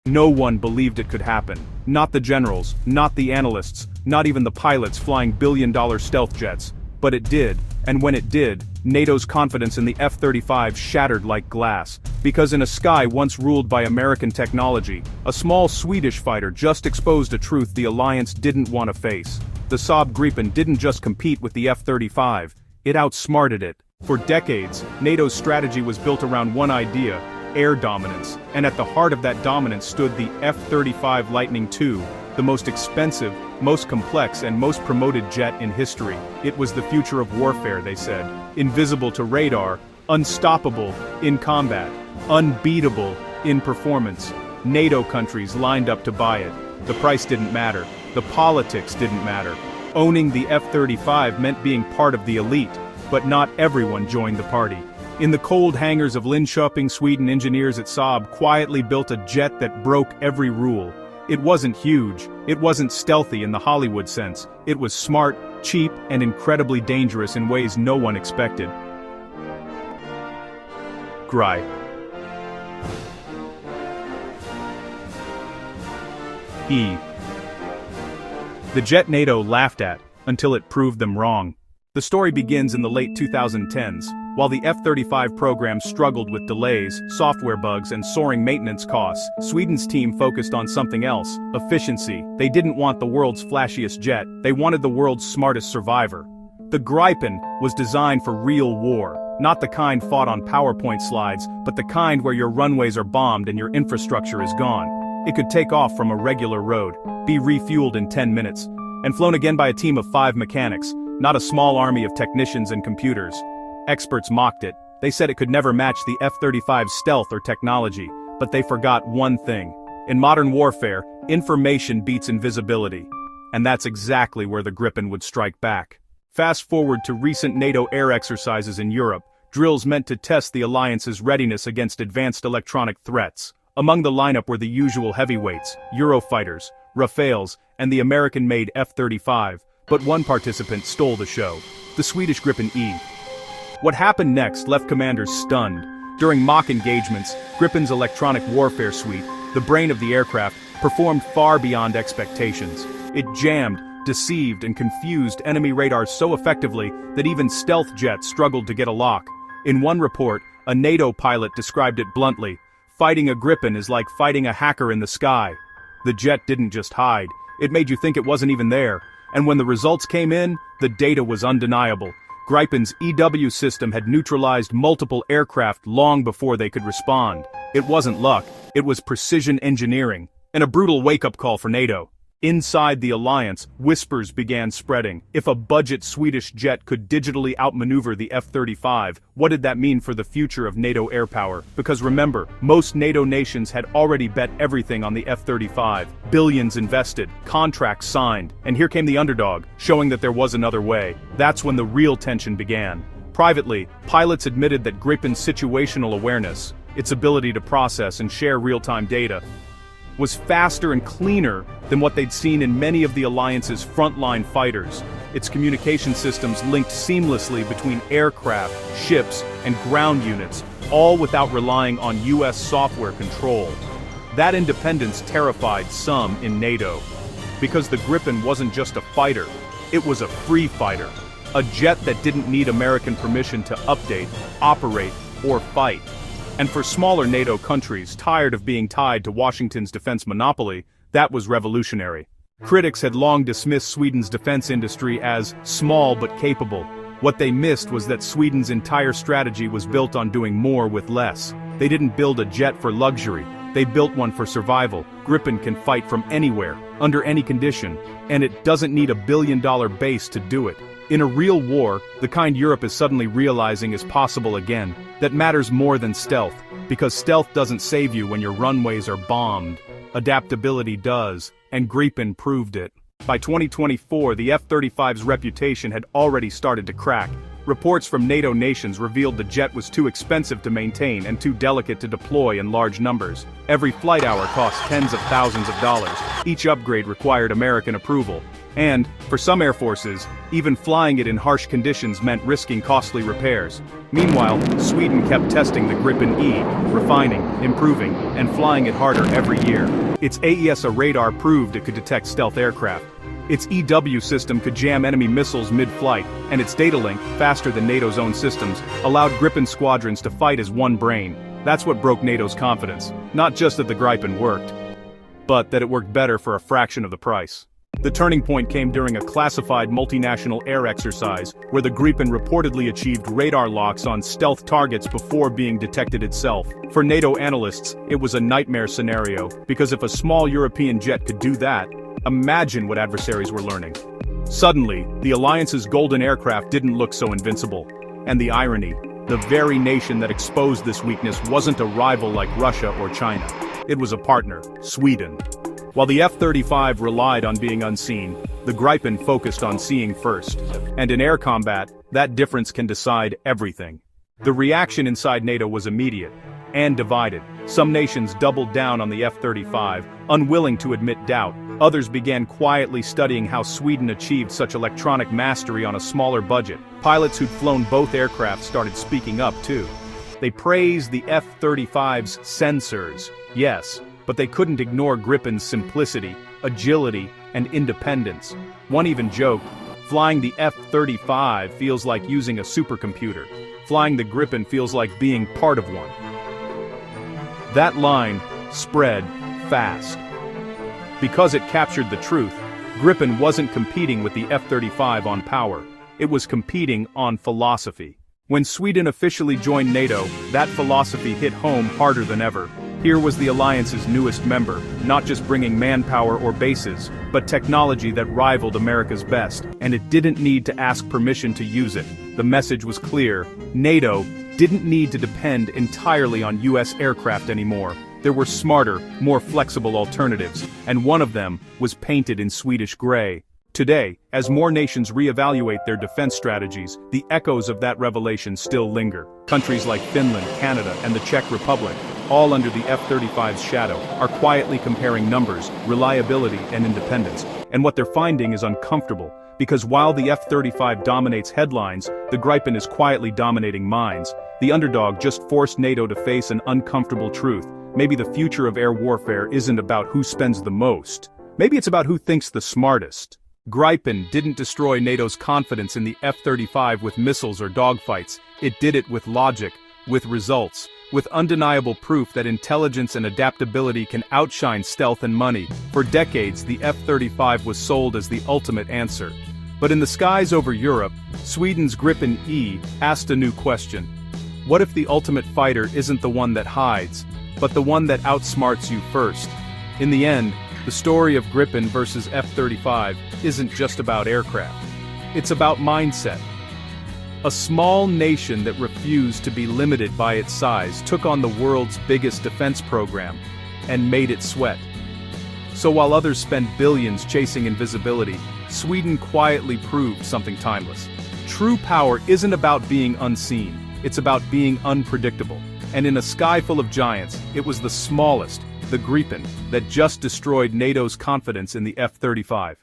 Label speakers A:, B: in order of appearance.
A: No one believed it could happen. Not the generals, not the analysts, not even the pilots flying billion-dollar stealth jets. But it did, and when it did, NATO's confidence in the F-35 shattered like glass. Because in a sky once ruled by American technology, a small Swedish fighter just exposed a truth the alliance didn't want to face. The Saab Gripen didn't just compete with the F-35, it outsmarted it. For decades, NATO's strategy was built around one idea: air dominance, and at the heart of that dominance stood the F-35 Lightning II, the most expensive, most complex and most promoted jet in history. It was the future of warfare, they said. Invisible to radar, unstoppable in combat, unbeatable in performance. NATO countries lined up to buy it. The price didn't matter. The politics didn't matter. Owning the F-35 meant being part of the elite, but not everyone joined the party. In the cold hangars of Linköping, Sweden, engineers at Saab quietly built a jet that broke every rule. It wasn't huge, it wasn't stealthy in the Hollywood sense, it was smart, cheap, and incredibly dangerous in ways no one expected. Gripe. The jet NATO laughed at, until it proved them wrong. The story begins in the late 2010s. While the F-35 program struggled with delays, software bugs and soaring maintenance costs, Sweden's team focused on something else: efficiency. They didn't want the world's flashiest jet, they wanted the world's smartest survivor. The Gripen was designed for real war, not the kind fought on PowerPoint slides, but the kind where your runways are bombed and your infrastructure is gone. It could take off from a regular road, be refueled in 10 minutes, and flown again by a team of 5 mechanics, not a small army of technicians and computers. Experts mocked it. They said it could never match the F-35's stealth or technology, but they forgot one thing. In modern warfare, information beats invisibility. And that's exactly where the Gripen would strike back. Fast forward to recent NATO air exercises in Europe, drills meant to test the alliance's readiness against advanced electronic threats. Among the lineup were the usual heavyweights, Eurofighters, Rafales, and the American-made F-35, but one participant stole the show: the Swedish Gripen E. What happened next left commanders stunned. During mock engagements, Gripen's electronic warfare suite, the brain of the aircraft, performed far beyond expectations. It jammed, deceived, and confused enemy radars so effectively that even stealth jets struggled to get a lock. In one report, a NATO pilot described it bluntly: fighting a Gripen is like fighting a hacker in the sky. The jet didn't just hide, it made you think it wasn't even there. And when the results came in, the data was undeniable. Gripen's EW system had neutralized multiple aircraft long before they could respond. It wasn't luck, it was precision engineering, and a brutal wake-up call for NATO. Inside the alliance, whispers began spreading. If a budget Swedish jet could digitally outmaneuver the F-35, what did that mean for the future of NATO air power? Because remember, most NATO nations had already bet everything on the F-35. Billions invested, contracts signed, and here came the underdog, showing that there was another way. That's when the real tension began. Privately, pilots admitted that Gripen's situational awareness, its ability to process and share real-time data, was faster and cleaner than what they'd seen in many of the alliance's frontline fighters. Its communication systems linked seamlessly between aircraft, ships, and ground units, all without relying on US software control. That independence terrified some in NATO, because the Gripen wasn't just a fighter, it was a free fighter, a jet that didn't need American permission to update, operate, or fight. And for smaller NATO countries tired of being tied to Washington's defense monopoly, that was revolutionary. Critics had long dismissed Sweden's defense industry as small but capable. What they missed was that Sweden's entire strategy was built on doing more with less. They didn't build a jet for luxury, they built one for survival. Gripen can fight from anywhere, under any condition, and it doesn't need $1 billion base to do it. In a real war, the kind Europe is suddenly realizing is possible again, that matters more than stealth, because stealth doesn't save you when your runways are bombed. Adaptability does, and Gripen proved it. By 2024, the F-35's reputation had already started to crack. Reports from NATO nations revealed the jet was too expensive to maintain and too delicate to deploy in large numbers. Every flight hour cost tens of thousands of dollars. Each upgrade required American approval. And, for some air forces, even flying it in harsh conditions meant risking costly repairs. Meanwhile, Sweden kept testing the Gripen E, refining, improving, and flying it harder every year. Its AESA radar proved it could detect stealth aircraft. Its EW system could jam enemy missiles mid-flight, and its data link, faster than NATO's own systems, allowed Gripen squadrons to fight as one brain. That's what broke NATO's confidence. Not just that the Gripen worked, but that it worked better for a fraction of the price. The turning point came during a classified multinational air exercise, where the Gripen reportedly achieved radar locks on stealth targets before being detected itself. For NATO analysts, it was a nightmare scenario, because if a small European jet could do that, imagine what adversaries were learning. Suddenly, the Alliance's golden aircraft didn't look so invincible. And the irony, the very nation that exposed this weakness wasn't a rival like Russia or China. It was a partner, Sweden. While the F-35 relied on being unseen, the Gripen focused on seeing first. And in air combat, that difference can decide everything. The reaction inside NATO was immediate and divided. Some nations doubled down on the F-35, unwilling to admit doubt. Others began quietly studying how Sweden achieved such electronic mastery on a smaller budget. Pilots who'd flown both aircraft started speaking up too. They praised the F-35's sensors, yes, but they couldn't ignore Gripen's simplicity, agility, and independence. One even joked, flying the F-35 feels like using a supercomputer. Flying the Gripen feels like being part of one. That line spread fast. Because it captured the truth, Gripen wasn't competing with the F-35 on power. It was competing on philosophy. When Sweden officially joined NATO, that philosophy hit home harder than ever. Here was the Alliance's newest member, not just bringing manpower or bases, but technology that rivaled America's best, and it didn't need to ask permission to use it. The message was clear: NATO didn't need to depend entirely on US aircraft anymore. There were smarter, more flexible alternatives, and one of them was painted in Swedish gray. Today, as more nations reevaluate their defense strategies, the echoes of that revelation still linger. Countries like Finland, Canada, and the Czech Republic, all under the F-35's shadow, are quietly comparing numbers, reliability, and independence. And what they're finding is uncomfortable, because while the F-35 dominates headlines, the Gripen is quietly dominating minds. The underdog just forced NATO to face an uncomfortable truth. Maybe the future of air warfare isn't about who spends the most. Maybe it's about who thinks the smartest. Gripen didn't destroy NATO's confidence in the F-35 with missiles or dogfights. It did it with logic, with results, with undeniable proof that intelligence and adaptability can outshine stealth and money. For decades, the F-35 was sold as the ultimate answer. But in the skies over Europe, Sweden's Gripen E asked a new question. What if the ultimate fighter isn't the one that hides, but the one that outsmarts you first? In the end, the story of Gripen versus F-35 isn't just about aircraft. It's about mindset. A small nation that refused to be limited by its size took on the world's biggest defense program and made it sweat. So while others spend billions chasing invisibility, Sweden quietly proved something timeless. True power isn't about being unseen, it's about being unpredictable. And in a sky full of giants, it was the smallest, the Gripen, that just destroyed NATO's confidence in the F-35.